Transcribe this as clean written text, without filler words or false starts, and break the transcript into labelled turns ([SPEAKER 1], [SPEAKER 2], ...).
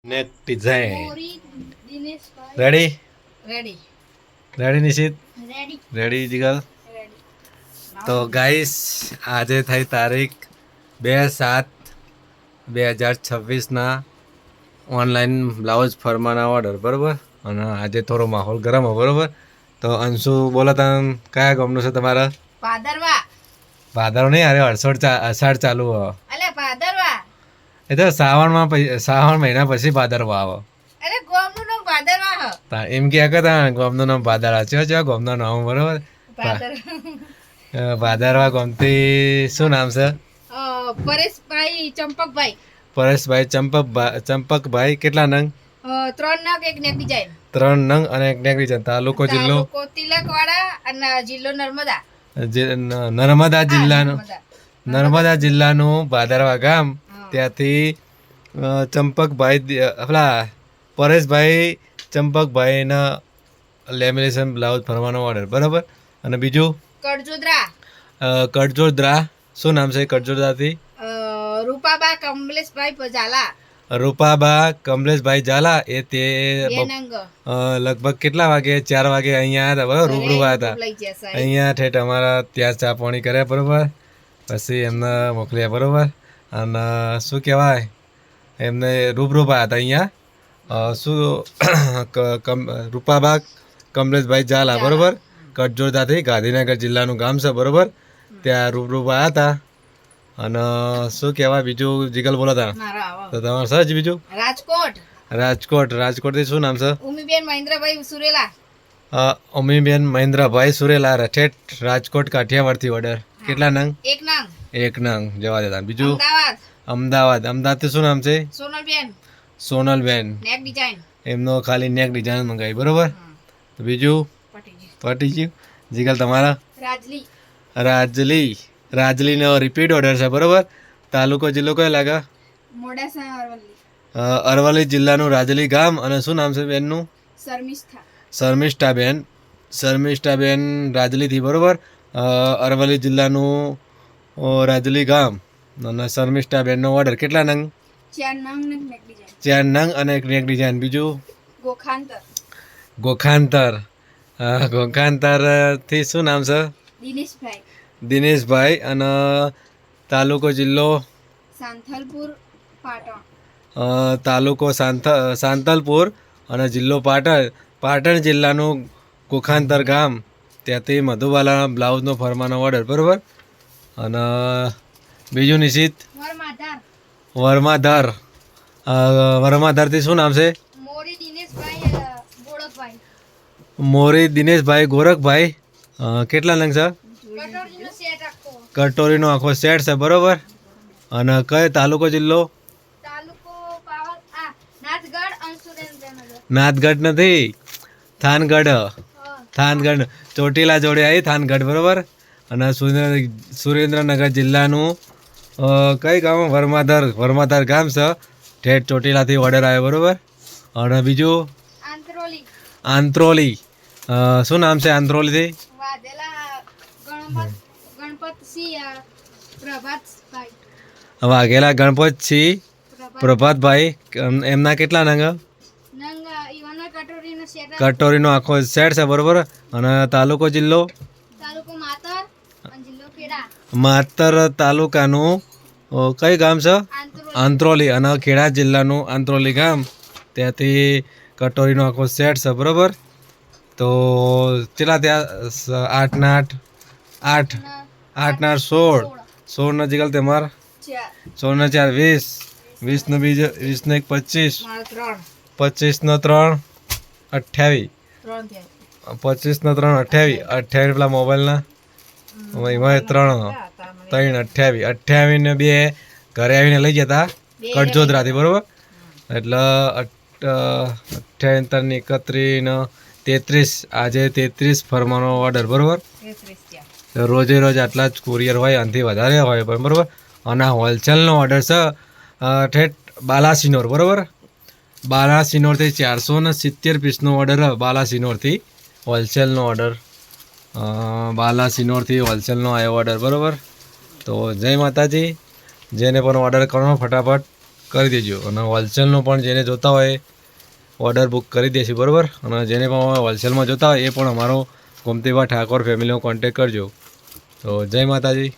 [SPEAKER 1] neck design.
[SPEAKER 2] Mori Dinesh bhai.
[SPEAKER 1] Ready?
[SPEAKER 2] Ready.
[SPEAKER 1] Ready Nishit?
[SPEAKER 2] Ready.
[SPEAKER 1] Ready Jigal?
[SPEAKER 2] Ready.
[SPEAKER 1] તો guys આજે થઈ તારીખ 2/7/2026ના ઓનલાઈન બ્લાઉઝ ફરમાના ઓર્ડર બરાબર. અને આજે થોડો માહોલ ગરમ હોય બરાબર. તો અંશુ બોલો તમે કયા ગામનું છે તમારા?
[SPEAKER 2] ભાદરવા.
[SPEAKER 1] ભાદરો નહીં, અરે અષાઢ ચાલુ હોય.
[SPEAKER 2] અલે ભાદરવા.
[SPEAKER 1] એ તો શ્રાવણ મહિના પછી ભાદરવો આવે.
[SPEAKER 2] અરે ગોમનું નામ ભાદરવા હ.
[SPEAKER 1] એમ કે ગામનું નામ ભાદરવા છે ગામનું નામ બરોબર. ભાદરવા ગામથી શું નામ છે?
[SPEAKER 2] પરેશભાઈ ચંપકભાઈ.
[SPEAKER 1] પરેશભાઈ ચંપકભાઈ કેટલા નંગ?
[SPEAKER 2] 3 નંગ એક નેક ડિઝાઇન.
[SPEAKER 1] 3 નંગ અને એક નેક ડિઝાઇન. તાલુકો જિલ્લો?
[SPEAKER 2] તાલુકો તિલકવાડા અને જિલ્લો નર્મદા.
[SPEAKER 1] નર્મદા જિલ્લાનું ભાદરવા ગામ. ત્યાંથી ચંપકભાઈ આપણા પરેશભાઈ ચંપકભાઈના લેમિનેશન બ્લાઉઝ ભરવાનો ઓર્ડર બરાબર. અને બીજું કડજોદરા. શું નામ છે કડજોદરાથી?
[SPEAKER 2] રૂપાબા કમલેશભાઈ ઝાલા.
[SPEAKER 1] રૂપાબા કમલેશભાઈ ઝાલા. એ તે લગભગ કેટલા વાગે? 4 વાગે અહીંયા આવ્યા હતા બરાબર. રૂબરૂ આવ્યા હતા અહીંયા ઠેઠ અમારા ત્યાં ચા પાણી કર્યા બરાબર. પછી એમને મોકલ્યા બરાબર. અને શું કહેવાય એમને રૂબરૂ આવ્યા હતા અહીંયા શું રૂપાબા કમલેશભાઈ ઝાલા બરાબર. કડજોદરાથી ગાંધીનગર જિલ્લાનું ગામ છે બરાબર. ત્યાં રૂબરૂ આવ્યા હતા. અને શું કહેવાય બીજું જીગલ બોલો તા તો તમારે સર બીજું? રાજકોટથી શું નામ છે?
[SPEAKER 2] ઉમીબેન મહેન્દ્રભાઈ સુરેલા.
[SPEAKER 1] ઉમીબેન મહેન્દ્રભાઈ સુરેલા ઠેઠ રાજકોટ કાઠિયાવાડથી ઓર્ડર. કેટલા નંગ? એક નંગ જવા દેતા. બીજું? અમદાવાદથી શું નામ છે? સોનલબેન. એમનો ખાલી નેક ડિઝાઇન મંગાવી બરોબર. તો બીજું પટી ગયું. જીગલ તમારા? રાજલીનો રિપીટ ઓર્ડર છે બરોબર. તાલુકો જિલ્લો કયો લાગે? અરવલ્લી જિલ્લાનું રાજલી ગામ. અને શું નામ છે બેનનું? શર્મિષ્ઠાબેન રાજલીથી બરોબર. અરવલ્લી જિલ્લાનું રાજલી ગામ. અને શર્મિષ્ઠાબેનનો ઓર્ડર. કેટલા નંગ? 4 નંગ અને એક નેક ડિઝાઇન. બીજું? ગોખાંતરથી શું નામ છે? દિનેશભાઈ. અને તાલુકો જિલ્લો? તાલુકો સાંતલપુર અને જિલ્લો પાટણ જિલ્લાનું ગોખાંતર ગામ. ત્યાંથી મધુબાલા બ્લાઉઝનો ફરમાનો ઓર્ડર બરાબર. અને બીજું નિશિત? વર્માધારથી શું નામ છે? મોરી દિનેશભાઈ ગોરખભાઈ. કેટલા નંગ છે? કટોરીનો આખો સેટ છે બરોબર. અને કયો તાલુકો જિલ્લો? નાથગઢ નથી, થાનગઢ. ચોટીલા જોડે આવી થાનગઢ બરોબર. અને સુરેન્દ્રનગર જિલ્લાનું કઈ ગામ? વર્માધાર ગામ છે. ઠેઠ ચોટીલાથી ઓર્ડર આવ્યો બરોબર. અને બીજું? આંત્રોલી. શું નામ છે આંત્રોલીથી? વાઘેલા ગણપતસિંહ પ્રભાતભાઈ. એમના કેટલા નંગ? કટોરીનો આખો સેટ છે બરોબર. અને તાલુકો જિલ્લો? માતર તાલુકાનું કઈ ગામ છે? આંત્રોલી. અને ખેડા જિલ્લાનું આંત્રોલી ગામ. ત્યાંથી કટોરીનો આખો સેટ છે બરોબર. તો કેટલા ત્યાં? 8 16 નજીક તમારા? 16 ને 4 20 ને બીજો 20 ને 1 25 25 ને 3 28 25 ને 3 28 પેલા મોબાઈલના એમાં 3 28 ને 2 ઘરે આવીને લઈ જતા કડજોદરાથી બરોબર. એટલે 28 ને 31 ને 33 આજે 33 ફરમાનો ઓર્ડર બરોબર. રોજે રોજ આટલા જ કુરિયર હોય, આનાથી વધારે હોય બરાબર. અને હોલસેલનો ઓર્ડર છે ઠેઠ બાલાસિનોર બરાબર. બાલાસિનોરથી 470 પીસનો ઓર્ડર બાલાસિનોરથી હોલસેલનો ઓર્ડર. બાલાસિનોરથી હોલસેલનો આવ્યો ઓર્ડર બરાબર. તો જય માતાજી. જેને પણ ઓર્ડર કરવાનો ફટાફટ કરી દેજો. અને હોલસેલનો પણ જેને જોતા હોય ઓર્ડર બુક કરી દેશું, બરાબર. અને જેને પણ હોલસેલમાં જોતા હોય એ પણ અમારો ગોમતીબા ઠાકોર ફેમિલીનો કોન્ટેક કરજો. તો જય માતાજી.